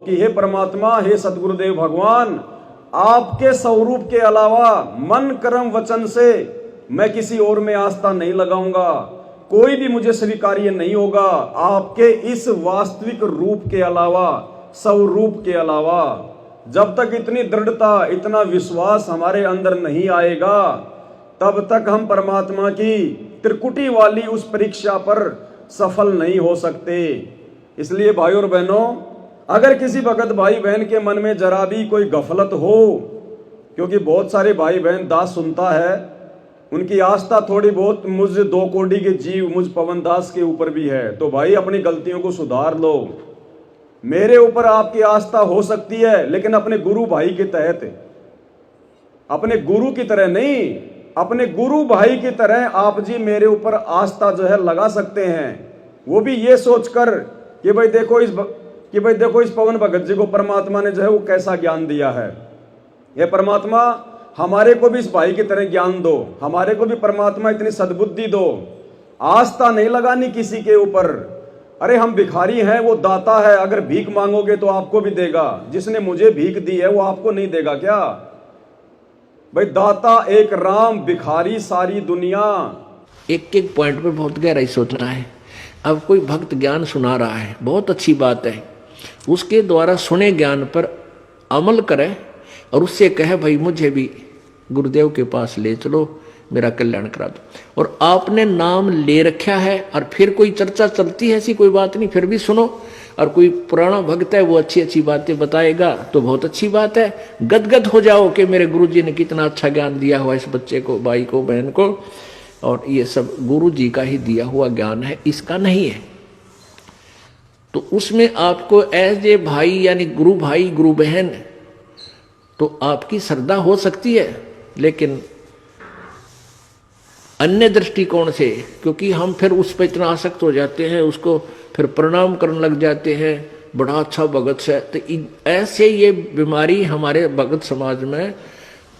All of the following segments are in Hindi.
कि हे परमात्मा, हे सतगुरुदेव भगवान, आपके स्वरूप के अलावा मन कर्म वचन से मैं किसी और में आस्था नहीं लगाऊंगा, कोई भी मुझे स्वीकार्य नहीं होगा आपके इस वास्तविक रूप के अलावा, स्वरूप के अलावा। जब तक इतनी दृढ़ता, इतना विश्वास हमारे अंदर नहीं आएगा, तब तक हम परमात्मा की त्रिकुटी वाली उस परीक्षा पर सफल नहीं हो सकते। इसलिए भाई और बहनों, अगर किसी भगत भाई बहन के मन में जरा भी कोई गफलत हो, क्योंकि बहुत सारे भाई बहन दास सुनता है, उनकी आस्था थोड़ी बहुत मुझ 2 कोड़ी के जीव, मुझ पवन दास के ऊपर भी है, तो भाई अपनी गलतियों को सुधार लो। मेरे ऊपर आपकी आस्था हो सकती है, लेकिन अपने गुरु भाई के तहत, अपने गुरु की तरह नहीं, अपने गुरु भाई की तरह आप जी मेरे ऊपर आस्था जो है लगा सकते हैं। वो भी ये सोचकर कि भाई देखो इस पवन भगत जी को परमात्मा ने जो है वो कैसा ज्ञान दिया है। ये परमात्मा हमारे को भी इस भाई की तरह ज्ञान दो, हमारे को भी परमात्मा इतनी सद्बुद्धि दो। आस्था नहीं लगानी किसी के ऊपर। अरे हम भिखारी हैं, वो दाता है, अगर भीख मांगोगे तो आपको भी देगा। जिसने मुझे भीख दी है वो आपको नहीं देगा क्या? भाई दाता एक राम, भिखारी सारी दुनिया। एक एक पॉइंट पर बहुत गहराई सोचना है। अब कोई भक्त ज्ञान सुना रहा है, बहुत अच्छी बात है, उसके द्वारा सुने ज्ञान पर अमल करे और उससे कहे भाई मुझे भी गुरुदेव के पास ले चलो, मेरा कल्याण करा दो। और आपने नाम ले रखा है और फिर कोई चर्चा चलती है, ऐसी कोई बात नहीं, फिर भी सुनो। और कोई पुराना भक्त है वो अच्छी अच्छी बातें बताएगा तो बहुत अच्छी बात है, गदगद हो जाओ कि मेरे गुरुजी ने कितना अच्छा ज्ञान दिया हुआ इस बच्चे को, भाई को, बहन को, और ये सब गुरुजी का ही दिया हुआ ज्ञान है, इसका नहीं है। तो उसमें आपको एज ए भाई यानी गुरु भाई गुरु बहन तो आपकी श्रद्धा हो सकती है, लेकिन अन्य दृष्टिकोण से, क्योंकि हम फिर उस पर इतना आसक्त हो जाते हैं, उसको फिर प्रणाम करने लग जाते हैं, बड़ा अच्छा भगत है। तो ऐसे ये बीमारी हमारे भगत समाज में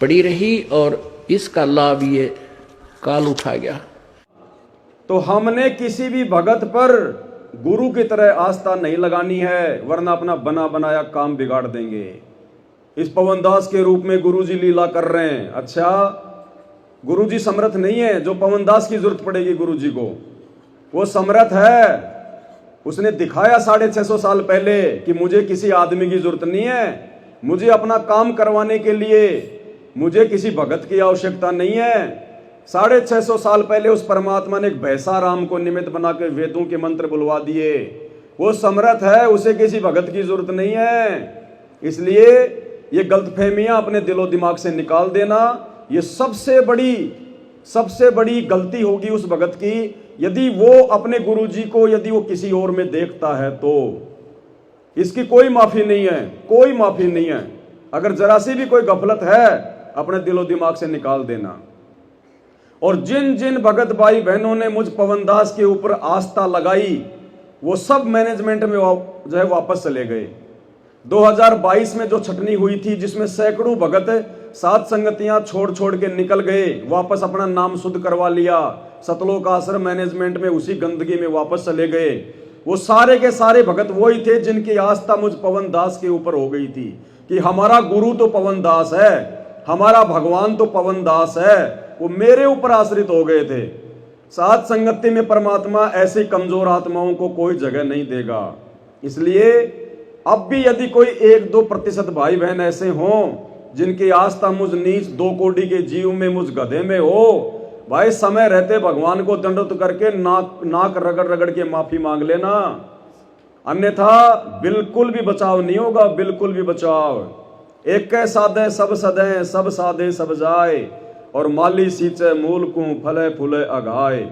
पड़ी रही और इसका लाभ ये काल उठा गया। तो हमने किसी भी भगत पर गुरु की तरह आस्था नहीं लगानी है, वरना अपना बना बनाया काम बिगाड़ देंगे। इस पवनदास के रूप में गुरुजी लीला कर रहे हैं। अच्छा, गुरुजी समर्थ नहीं है जो पवनदास की जरूरत पड़ेगी गुरुजी को, वो समर्थ है। उसने दिखाया 650 साल पहले कि मुझे किसी आदमी की जरूरत नहीं है, मुझे अपना काम करवाने के लिए मुझे किसी भगत की आवश्यकता नहीं है। 650 साल पहले उस परमात्मा ने एक भैंसा राम को निमित्त बना के वेदों के मंत्र बुलवा दिए। वो समर्थ है, उसे किसी भगत की जरूरत नहीं है। इसलिए ये गलतफहमियां अपने दिलो दिमाग से निकाल देना। ये सबसे बड़ी गलती होगी उस भगत की, यदि वो अपने गुरुजी को यदि वो किसी और में देखता है तो। इसकी कोई माफी नहीं है, कोई माफी नहीं है। अगर जरा सी भी कोई गफलत है अपने दिलो दिमाग से निकाल देना। और जिन जिन भगत भाई बहनों ने मुझ पवनदास के ऊपर आस्था लगाई, वो सब मैनेजमेंट में जो है वापस चले गए। 2022 में जो छटनी हुई थी, जिसमें सैकड़ों भगत सात संगतियां छोड़ छोड़ के निकल गए, वापस अपना नाम शुद्ध करवा लिया, सतलोक आश्रम मैनेजमेंट में उसी गंदगी में वापस चले गए। वो सारे के सारे भगत वही थे जिनकी आस्था मुझ पवन दास के ऊपर हो गई थी कि हमारा गुरु तो पवन दास है, हमारा भगवान तो पवन दास है। वो मेरे ऊपर आश्रित हो गए थे। सात संगति में परमात्मा ऐसी कमजोर आत्माओं को कोई जगह नहीं देगा। इसलिए अब भी यदि कोई 1-2% भाई बहन ऐसे हों जिनकी आस्था मुझ नीच 2 कोड़ी के जीव में, मुझ गधे में हो, भाई समय रहते भगवान को दंडवत करके नाक रगड़ रगड़ के माफी मांग लेना, अन्यथा बिल्कुल भी बचाव नहीं होगा, बिल्कुल भी बचाव। एक साधे सब सदे, सब साधे सब जाए, और माली सींचे मूल को फले फूले अघाए।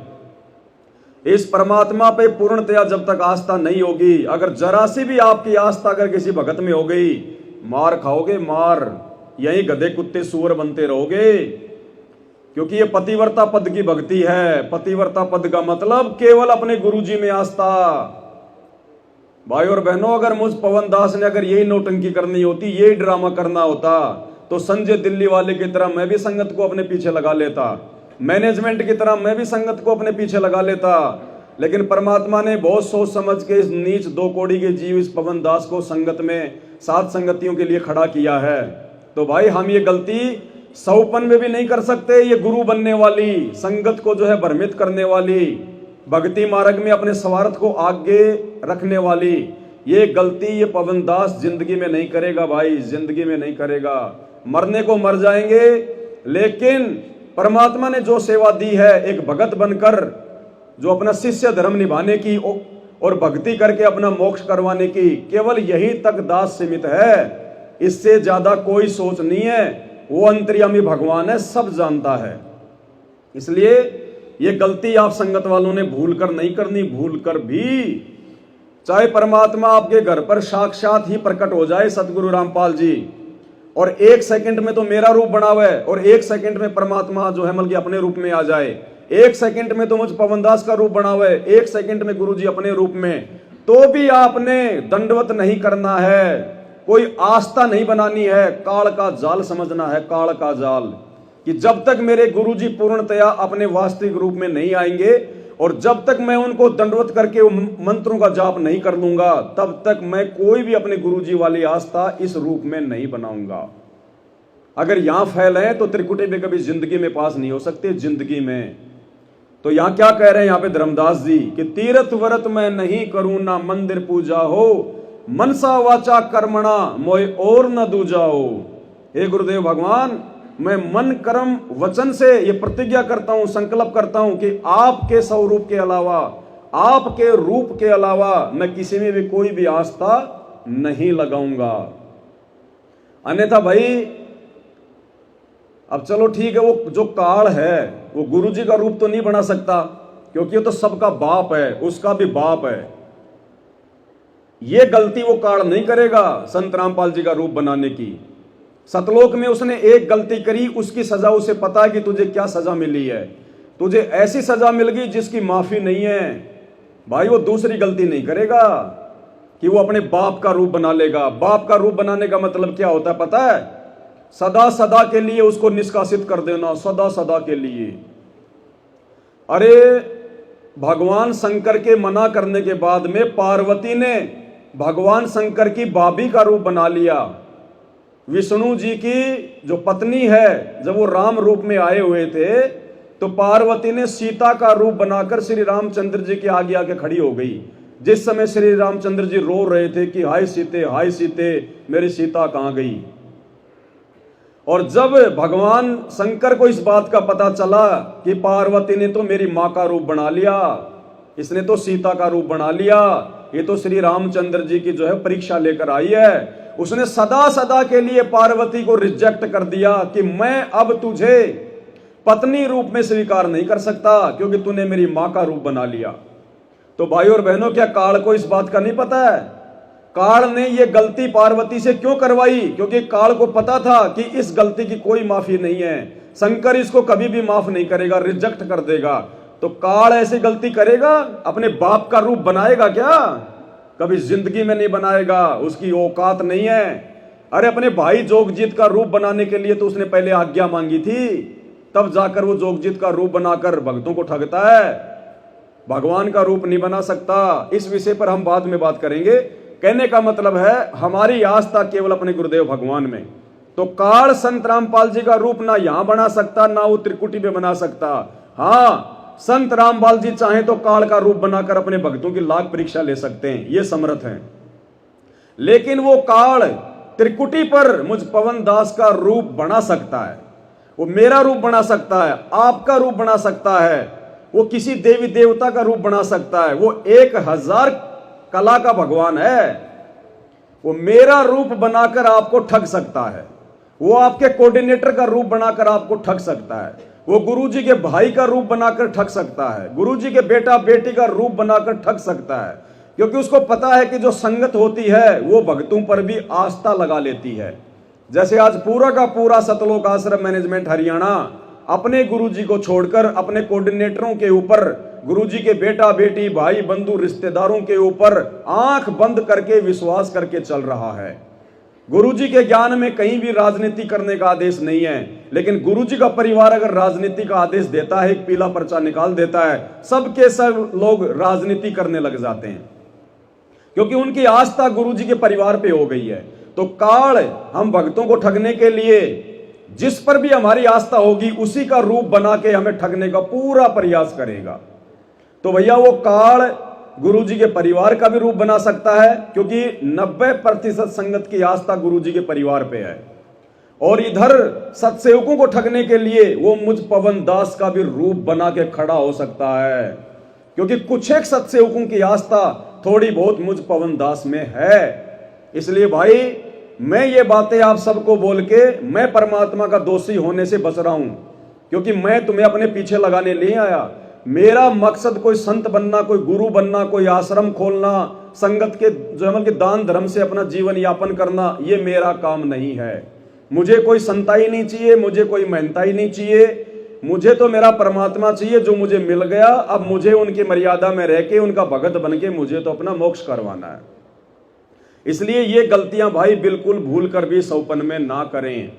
इस परमात्मा पे पूर्णतया जब तक आस्था नहीं होगी, अगर जरा सी भी आपकी आस्था अगर किसी भगत में हो गई, मार खाओगे, मार। यही गधे कुत्ते सुअर बनते रहोगे, क्योंकि ये पतिव्रता पद की भक्ति है। पतिव्रता पद का मतलब केवल अपने गुरुजी में आस्था। भाई और बहनों, अगर मुझ पवन दास ने अगर यही नौटंकी करनी होती, यही ड्रामा करना होता, तो संजय दिल्ली वाले की तरह मैं भी संगत को अपने पीछे लगा लेता, मैनेजमेंट की तरह मैं भी संगत को अपने पीछे लगा लेता, लेकिन परमात्मा ने बहुत सोच समझ के इस नीच दो कौड़ी के जीव इस पवन दास को संगत में सात संगतियों के लिए खड़ा किया है। तो भाई हम ये गलती सौपन में भी नहीं कर सकते। ये गुरु बनने वाली, संगत को जो है भ्रमित करने वाली, भक्ति मार्ग में अपने स्वार्थ को आगे रखने वाली ये गलती ये पवन दास जिंदगी में नहीं करेगा भाई, जिंदगी में नहीं करेगा। मरने को मर जाएंगे, लेकिन परमात्मा ने जो सेवा दी है एक भगत बनकर, जो अपना शिष्य धर्म निभाने की और भक्ति करके अपना मोक्ष करवाने की, केवल यही तक दास सीमित है। इससे ज्यादा कोई सोच नहीं है। वो अंतर्यामी भगवान है, सब जानता है। इसलिए ये गलती आप संगत वालों ने भूल कर नहीं करनी। भूल कर भी चाहे परमात्मा आपके घर पर साक्षात ही प्रकट हो जाए, सतगुरु रामपाल जी, और 1 सेकंड में तो मेरा रूप बना हुआ है, और 1 सेकंड में परमात्मा जो है बल्कि अपने रूप में आ जाए, 1 सेकंड में तो मुझ पवनदास का रूप बना हुआ है, 1 सेकंड में गुरुजी अपने रूप में, तो भी आपने दंडवत नहीं करना है, कोई आस्था नहीं बनानी है, काल का जाल समझना है, काल का जाल, कि जब तक मेरे गुरुजी पूर्णतया अपने वास्तविक रूप में नहीं आएंगे और जब तक मैं उनको दंडवत करके मंत्रों का जाप नहीं कर लूंगा, तब तक मैं कोई भी अपने गुरुजी वाली आस्था इस रूप में नहीं बनाऊंगा। अगर यहां फैल है तो त्रिकुटी में कभी जिंदगी में पास नहीं हो सकते, जिंदगी में। तो यहां क्या कह रहे हैं यहां पे धर्मदास जी कि तीर्थ व्रत मैं नहीं करूं, ना मंदिर पूजा हो, मनसा वाचा कर्मणा मोय और न दूजाओ। हे गुरुदेव भगवान, मैं मन कर्म वचन से ये प्रतिज्ञा करता हूं, संकल्प करता हूं कि आपके स्वरूप के अलावा, आपके रूप के अलावा मैं किसी में भी कोई भी आस्था नहीं लगाऊंगा। अन्यथा भाई अब चलो ठीक है, वो जो काल है वो गुरुजी का रूप तो नहीं बना सकता, क्योंकि वो तो सबका बाप है, उसका भी बाप है। ये गलती वो काल नहीं करेगा संत रामपाल जी का रूप बनाने की। सतलोक में उसने एक गलती करी, उसकी सजा उसे पता है कि तुझे क्या सजा मिली है। तुझे ऐसी सजा मिल गई जिसकी माफी नहीं है। भाई वो दूसरी गलती नहीं करेगा कि वो अपने बाप का रूप बना लेगा। बाप का रूप बनाने का मतलब क्या होता है पता है? सदा सदा के लिए उसको निष्कासित कर देना, सदा सदा के लिए। अरे भगवान शंकर के मना करने के बाद में पार्वती ने भगवान शंकर की भाभी का रूप बना लिया। विष्णु जी की जो पत्नी है, जब वो राम रूप में आए हुए थे तो पार्वती ने सीता का रूप बनाकर श्री रामचंद्र जी के आगे आके खड़ी हो गई। जिस समय श्री रामचंद्र जी रो रहे थे कि हाय सीते मेरी सीता कहां गई। और जब भगवान शंकर को इस बात का पता चला कि पार्वती ने तो मेरी मां का रूप बना लिया, इसने तो सीता का रूप बना लिया, ये तो श्री रामचंद्र जी की जो है परीक्षा लेकर आई है, उसने सदा सदा के लिए पार्वती को रिजेक्ट कर दिया कि मैं अब तुझे पत्नी रूप में स्वीकार नहीं कर सकता, क्योंकि तूने मेरी मां का रूप बना लिया। तो भाई और बहनों, क्या काल को इस बात का नहीं पता है? काल ने ये गलती पार्वती से क्यों करवाई? क्योंकि काल को पता था कि इस गलती की कोई माफी नहीं है, शंकर इसको कभी भी माफ नहीं करेगा, रिजेक्ट कर देगा। तो काल ऐसी गलती करेगा? अपने बाप का रूप बनाएगा क्या? कभी जिंदगी में नहीं बनाएगा, उसकी औकात नहीं है। अरे अपने भाई जोगजीत का रूप बनाने के लिए तो उसने पहले आज्ञा मांगी थी, तब जाकर वो जोगजीत का रूप बनाकर भक्तों को ठगता है। भगवान का रूप नहीं बना सकता। इस विषय पर हम बाद में बात करेंगे। कहने का मतलब है हमारी आस्था केवल अपने गुरुदेव भगवान में। तो काल संत रामपाल जी का रूप ना यहां बना सकता, ना वो त्रिकुटी में बना सकता। हाँ, संत रामपाल जी चाहे तो काल का रूप बनाकर अपने भक्तों की लाख परीक्षा ले सकते हैं, ये समर्थ हैं। लेकिन वो काल त्रिकुटी पर मुझ पवन दास का रूप बना सकता है, वो मेरा रूप बना सकता है, आपका रूप बना सकता है, वो किसी देवी देवता का रूप बना सकता है। वो 1000 कला का भगवान है। वो मेरा रूप बनाकर आपको ठग सकता है, वो आपके कोऑर्डिनेटर का रूप बनाकर आपको ठग सकता है, वो गुरुजी के भाई का रूप बनाकर ठग सकता है, गुरुजी के बेटा बेटी का रूप बनाकर ठग सकता है। क्योंकि उसको पता है कि जो संगत होती है वो भक्तों पर भी आस्था लगा लेती है। जैसे आज पूरा का पूरा सतलोक आश्रम मैनेजमेंट हरियाणा अपने गुरुजी को छोड़कर अपने कोऑर्डिनेटरों के ऊपर, गुरुजी के बेटा बेटी भाई बंधु रिश्तेदारों के ऊपर आंख बंद करके विश्वास करके चल रहा है। गुरुजी के ज्ञान में कहीं भी राजनीति करने का आदेश नहीं है, लेकिन गुरुजी का परिवार अगर राजनीति का आदेश देता है, एक पीला पर्चा निकाल देता है, सबके सब लोग राजनीति करने लग जाते हैं, क्योंकि उनकी आस्था गुरुजी के परिवार पे हो गई है। तो काल हम भक्तों को ठगने के लिए जिस पर भी हमारी आस्था होगी उसी का रूप बना के हमें ठगने का पूरा प्रयास करेगा। तो भैया वो काल गुरुजी के परिवार का भी रूप बना सकता है, क्योंकि 90% संगत की आस्था गुरुजी के परिवार पे है। और इधर सत्सेवकों को ठगने के लिए वो मुझ पवन दास का भी रूप बना के खड़ा हो सकता है, क्योंकि कुछ एक सत्सेवकों की आस्था थोड़ी बहुत मुझ पवन दास में है। इसलिए भाई मैं ये बातें आप सबको बोल के मैं परमात्मा का दोषी होने से बच रहा हूं, क्योंकि मैं तुम्हें अपने पीछे लगाने नहीं आया। मेरा मकसद कोई संत बनना, कोई गुरु बनना, कोई आश्रम खोलना, संगत के जो के दान धर्म से अपना जीवन यापन करना, ये मेरा काम नहीं है। मुझे कोई संताई नहीं चाहिए, मुझे कोई महंताई नहीं चाहिए, मुझे तो मेरा परमात्मा चाहिए जो मुझे मिल गया। अब मुझे उनकी मर्यादा में रह के उनका भगत बन के मुझे तो अपना मोक्ष करवाना है। इसलिए ये गलतियां भाई बिल्कुल भूल कर भी सौपन में ना करें।